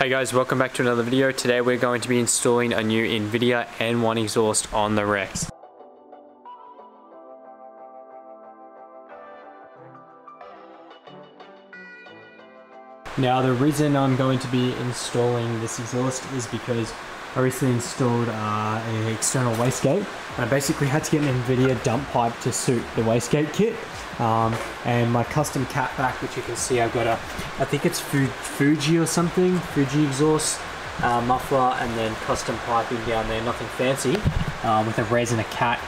Hey guys, welcome back to another video. Today we're going to be installing a new Invidia N1 exhaust on the WRX. Now the reason I'm going to be installing this exhaust is because I recently installed an external wastegate. I basically had to get an Invidia dump pipe to suit the wastegate kit. And my custom catback, which you can see I've got I think it's Fuji or something, Fuji exhaust muffler, and then custom piping down there, nothing fancy, with a res and a cat.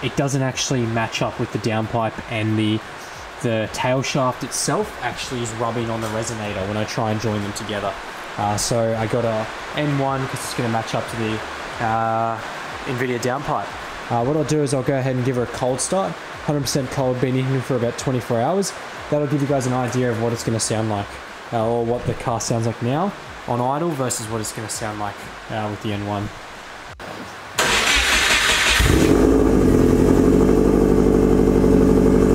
It doesn't actually match up with the downpipe, and the tail shaft itself actually is rubbing on the resonator when I try and join them together. So I got a N1 because it's going to match up to the Invidia downpipe. What I'll do is I'll go ahead and give her a cold start. 100% cold, been in here for about 24 hours. That'll give you guys an idea of what it's going to sound like, or what the car sounds like now on idle versus what it's going to sound like with the N1.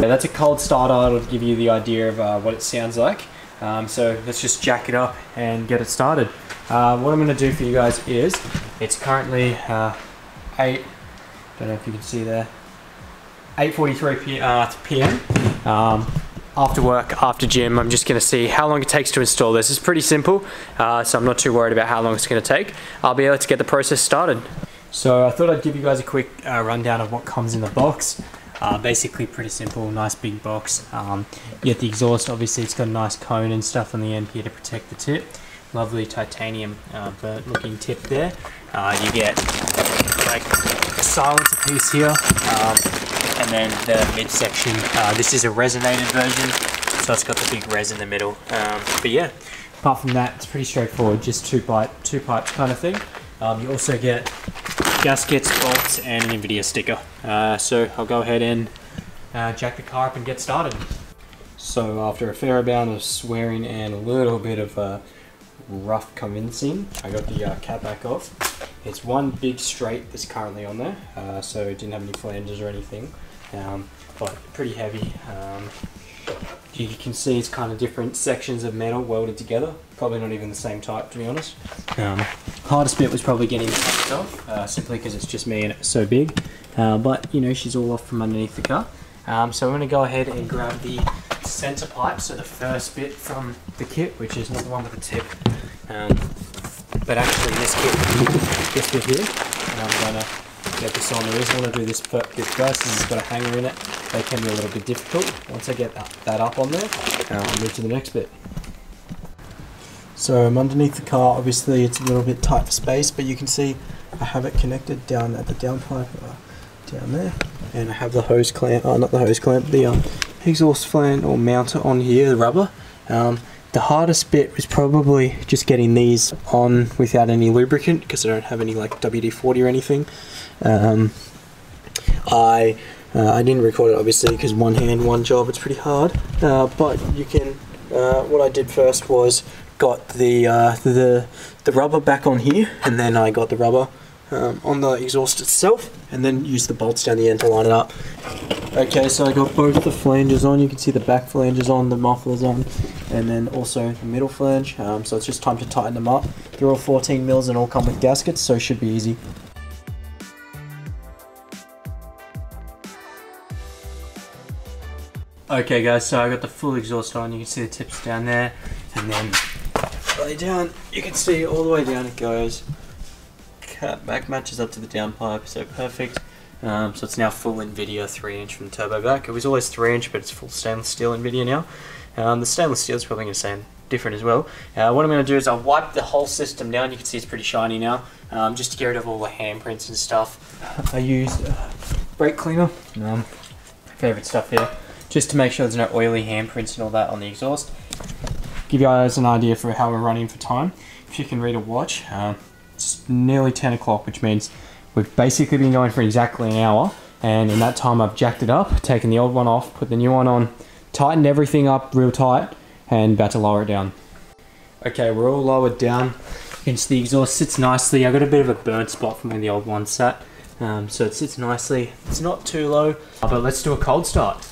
Yeah, that's a cold starter. It'll give you the idea of what it sounds like. So let's just jack it up and get it started. What I'm going to do for you guys is, it's currently 8, don't know if you can see there, 8:43 p.m. After work, after gym. I'm just going to see how long it takes to install this. It's pretty simple, so I'm not too worried about how long it's going to take. I'll be able to get the process started. So I thought I'd give you guys a quick rundown of what comes in the box. Basically pretty simple, nice big box. You get the exhaust, obviously it's got a nice cone and stuff on the end here to protect the tip. Lovely titanium burnt looking tip there. You get like a silencer piece here, and then the midsection. This is a resonated version, so it's got the big res in the middle. But yeah, apart from that, it's pretty straightforward, just two pipes kind of thing. You also get gaskets, bolts, and an Invidia sticker. So I'll go ahead and jack the car up and get started. So after a fair amount of swearing and a little bit of rough convincing, I got the catback off. It's one big straight that's currently on there, so it didn't have any flanges or anything, but pretty heavy. You can see it's kind of different sections of metal welded together, probably not even the same type, to be honest. Hardest bit was probably getting the top off, simply because it's just me and it's so big, but you know, she's all off from underneath the car. So I'm going to go ahead and grab the center pipe, so the first bit from the kit, which is not the one with the tip, but actually this kit, this bit here, and I'm going to get this on. The reason I want to do this bit first is it's got a hanger in it. They can be a little bit difficult. Once I get that up on there, I'll move to the next bit. So I'm underneath the car. Obviously it's a little bit tight for space, but you can see I have it connected down at the downpipe down there, and I have the hose clamp, not the hose clamp, the exhaust fan or mounter on here, the rubber. The hardest bit was probably just getting these on without any lubricant, because I don't have any like WD-40 or anything. I didn't record it obviously because one hand, one job, it's pretty hard, but you can, what I did first was got the rubber back on here, and then I got the rubber on the exhaust itself, and then used the bolts down the end to line it up. Okay, so I got both the flanges on. You can see the back flanges on, the mufflers on, and then also the middle flange. So it's just time to tighten them up. They're all 14 mils and all come with gaskets, so it should be easy. Okay guys, so I got the full exhaust on. You can see the tips down there, and then lay down, you can see all the way down it goes. Catback matches up to the downpipe, so perfect. So it's now full Invidia 3-inch from turbo back. It was always 3-inch, but it's full stainless steel Invidia now. The stainless steel is probably going to sound different as well. What I'm going to do is I'll wipe the whole system down. You can see it's pretty shiny now, just to get rid of all the handprints and stuff. I used brake cleaner, my favourite stuff here, just to make sure there's no oily handprints and all that on the exhaust. Give you guys an idea for how we're running for time. If you can read a watch, it's nearly 10 o'clock, which means we've basically been going for exactly an hour, and in that time I've jacked it up, taken the old one off, put the new one on, tightened everything up real tight, and about to lower it down. Okay, we're all lowered down. You can see the exhaust sits nicely. I got a bit of a burnt spot from where the old one sat, so it sits nicely. It's not too low, but let's do a cold start.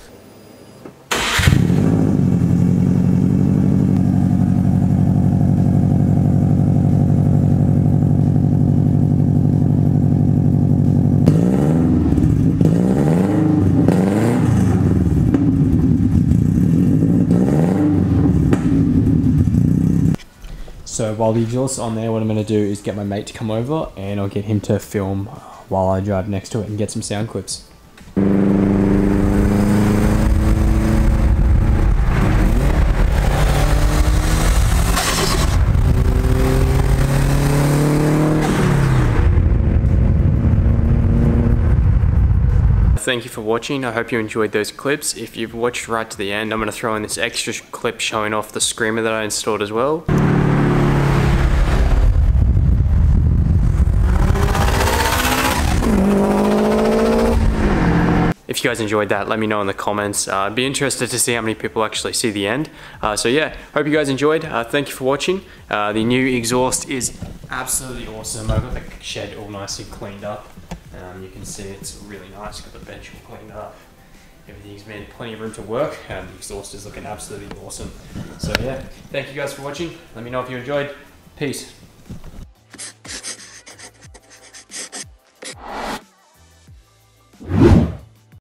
So while the exhaust's on there, what I'm going to do is get my mate to come over and I'll get him to film while I drive next to it and get some sound clips. Thank you for watching. I hope you enjoyed those clips. If you've watched right to the end, I'm going to throw in this extra clip showing off the screamer that I installed as well. If you guys enjoyed that, let me know in the comments. I'd be interested to see how many people actually see the end. So yeah, hope you guys enjoyed. Thank you for watching. The new exhaust is absolutely awesome. I've got the shed all nicely cleaned up. You can see it's really nice. Got the bench all cleaned up. Everything's made plenty of room to work. The exhaust is looking absolutely awesome. So yeah, thank you guys for watching. Let me know if you enjoyed. Peace.